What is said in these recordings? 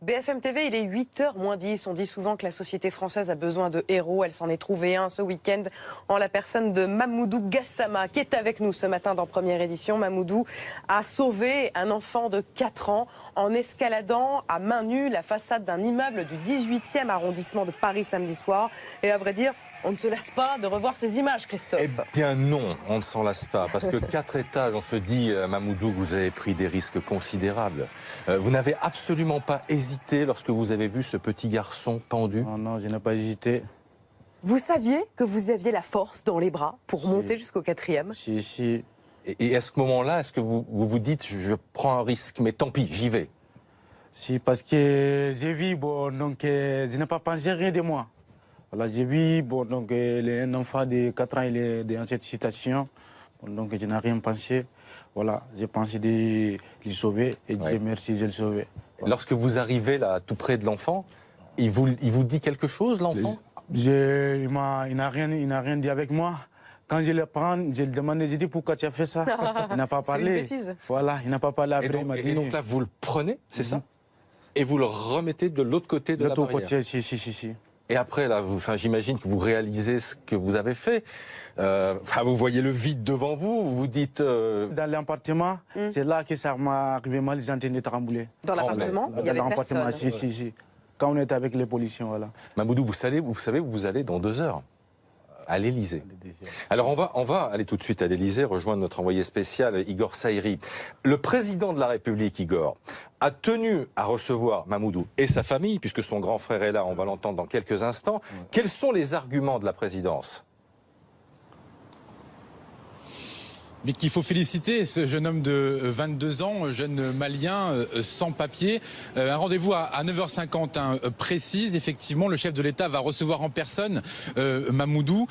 BFM TV, il est 8h moins 10. On dit souvent que la société française a besoin de héros. Elle s'en est trouvée un ce week-end en la personne de Mamoudou Gassama, qui est avec nous ce matin dans Première Édition. Mamoudou a sauvé un enfant de 4 ans en escaladant à main nue la façade d'un immeuble du 18e arrondissement de Paris samedi soir. Et à vrai dire, on ne se lasse pas de revoir ces images, Christophe. Eh bien non, on ne s'en lasse pas, parce que 4 étages, on se dit, Mamoudou, vous avez pris des risques considérables. Vous n'avez absolument pas hésité lorsque vous avez vu ce petit garçon pendu? Non, non, je n'ai pas hésité. Vous saviez que vous aviez la force dans les bras pour monter jusqu'au 4e? Si. Et à ce moment-là, est-ce que vous dites, je prends un risque, mais tant pis, j'y vais? Si, parce que j'ai vu, bon, donc je n'ai pas pensé rien de moi. Voilà, j'ai vu, bon, donc un enfant de 4 ans, il est dans cette situation. Bon, donc je n'ai rien pensé. Voilà, j'ai pensé de le sauver et Dieu merci, je l'ai sauvé. Voilà. Lorsque vous arrivez là, tout près de l'enfant, il vous dit quelque chose, l'enfant? Il n'a rien dit avec moi. Quand je le prends, je le demande, je dis pourquoi tu as fait ça. Il n'a pas parlé. C'est une bêtise. Voilà, il n'a pas parlé après. Et donc là, vous le prenez, c'est ça? Et vous le remettez de l'autre côté de la barrière? De l'autre côté, si. Et après, là, j'imagine que vous réalisez ce que vous avez fait. Vous voyez le vide devant vous, vous vous dites... Dans l'appartement, c'est là que ça m'est arrivé mal, j'ai entendu trembler. Dans l'appartement, il y avait personne. Si. Quand on était avec les policiers, voilà. Mamoudou, vous savez où vous allez dans 2 heures à l'Élysée. Alors on va aller tout de suite à l'Élysée, rejoindre notre envoyé spécial Igor Saïri. Le président de la République, Igor, a tenu à recevoir Mamoudou et sa famille, puisque son grand frère est là, on va l'entendre dans quelques instants. Quels sont les arguments de la présidence ? Mais qu'il faut féliciter ce jeune homme de 22 ans, jeune malien sans papier. Un rendez-vous à 9h50 précise. Effectivement, le chef de l'État va recevoir en personne Mamoudou.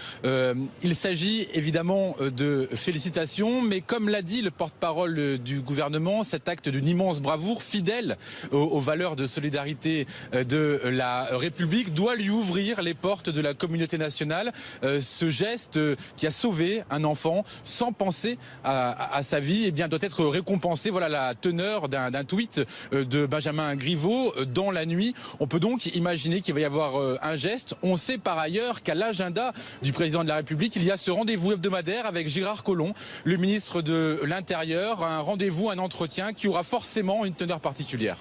Il s'agit évidemment de félicitations, mais comme l'a dit le porte-parole du gouvernement, cet acte d'une immense bravoure, fidèle aux valeurs de solidarité de la République, doit lui ouvrir les portes de la communauté nationale. Ce geste qui a sauvé un enfant sans penser à sa vie, eh bien, doit être récompensé. Voilà la teneur d'un tweet de Benjamin Griveaux dans la nuit. On peut donc imaginer qu'il va y avoir un geste. On sait par ailleurs qu'à l'agenda du président de la République, il y a ce rendez-vous hebdomadaire avec Gérard Collomb, le ministre de l'Intérieur. Un rendez-vous, un entretien qui aura forcément une teneur particulière.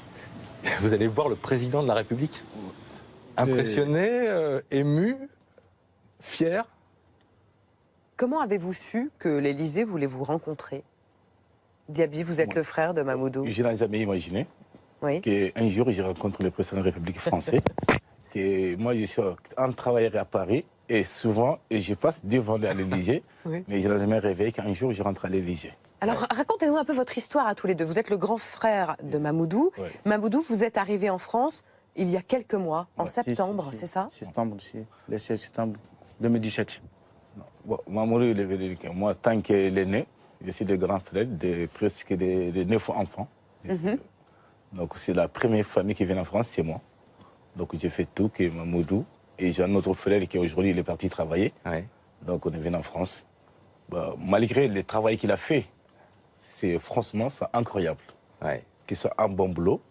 Vous allez voir le président de la République? Impressionné, ému, fier? Comment avez-vous su que l'Élysée voulait vous rencontrer? Diaby, vous êtes le frère de Mamoudou. Je n'ai jamais imaginé qu'un jour je rencontre le président de la République française. Que moi, je suis un travailleur à Paris et souvent je passe devant l'Élysée, mais je n'ai jamais rêvé qu'un jour je rentre à l'Élysée. Alors racontez-nous un peu votre histoire à tous les deux. Vous êtes le grand frère de Mamoudou. Mamoudou, vous êtes arrivé en France il y a quelques mois, en septembre, c'est ça? Le 16 septembre 2017. Bon, Mamoudou, il est venu. Moi, tant qu'il est né, je suis le grand frère de presque de 9 enfants. Donc, c'est la première famille qui vient en France, c'est moi. Donc, j'ai fait tout, que Mamoudou. Et j'ai un autre frère qui aujourd'hui il est parti travailler. Donc, on est venu en France. Bah, malgré le travail qu'il a fait, franchement, c'est incroyable. Que c'est un bon boulot.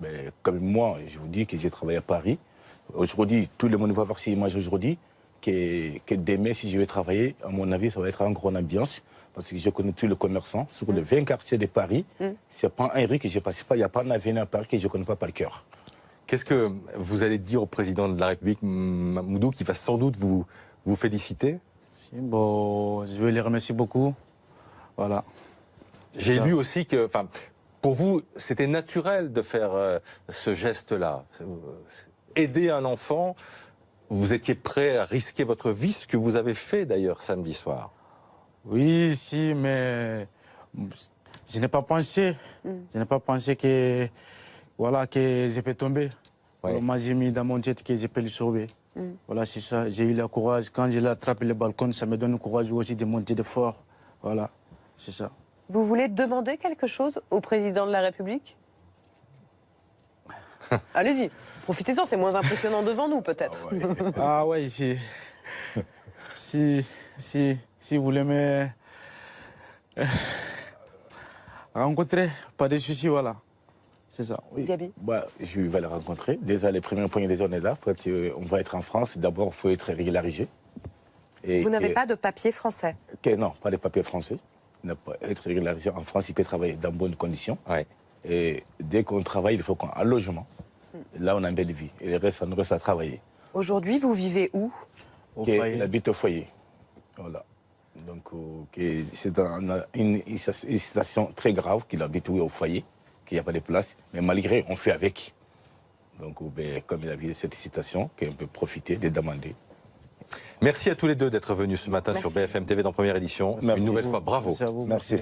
Mais comme moi, je vous dis que j'ai travaillé à Paris. Aujourd'hui, tout le monde va voir ces images aujourd'hui. Que demain, si je vais travailler, à mon avis, ça va être une grande ambiance. Parce que je connais tous les commerçants. Sur les 20 quartiers de Paris, c'est pas un rue que je ne passe pas. Il n'y a pas un avenue à Paris que je ne connais pas par cœur. Qu'est-ce que vous allez dire au président de la République, Mamoudou, qui va sans doute vous féliciter? Bon, je vais les remercier beaucoup. Voilà. J'ai lu aussi que, pour vous, c'était naturel de faire ce geste-là. Aider un enfant, vous étiez prêt à risquer votre vie, ce que vous avez fait d'ailleurs samedi soir. Oui, si, mais je n'ai pas pensé. Je n'ai pas pensé que, voilà, que je peux tomber. Moi, j'ai mis dans mon tête que je peux le sauver. Voilà, c'est ça. J'ai eu le courage. Quand je l'ai attrapé le balcon, ça me donne le courage aussi de monter de fort. Voilà, c'est ça. Vous voulez demander quelque chose au président de la République? Allez-y, profitez-en, c'est moins impressionnant devant nous, peut-être. Ah ouais, ici. Si vous voulez me rencontrer, pas de soucis, voilà. C'est ça. Oui. Gabi? Je vais le rencontrer. Déjà, les premiers points, déjà, on est là. On va être en France. D'abord, il faut être régularisé. Vous n'avez pas de papier français? Non, pas de papier français. Il n'a pas être régularisé en France, il peut travailler dans bonnes conditions. Ouais. Et dès qu'on travaille, il faut qu'on ait un logement. Là, on a une belle vie. Et le reste, ça nous reste à travailler. Aujourd'hui, vous vivez où? Il habite au foyer. Voilà. Donc, c'est une situation très grave qu'il habite au foyer, qu'il n'y a pas de place. Mais malgré, on fait avec. Donc, comme il a vu cette situation, qu'on peut profiter de demander. Merci à tous les deux d'être venus ce matin Merci. sur BFM TV dans Première Édition. Une nouvelle fois, bravo. Merci à vous. Merci.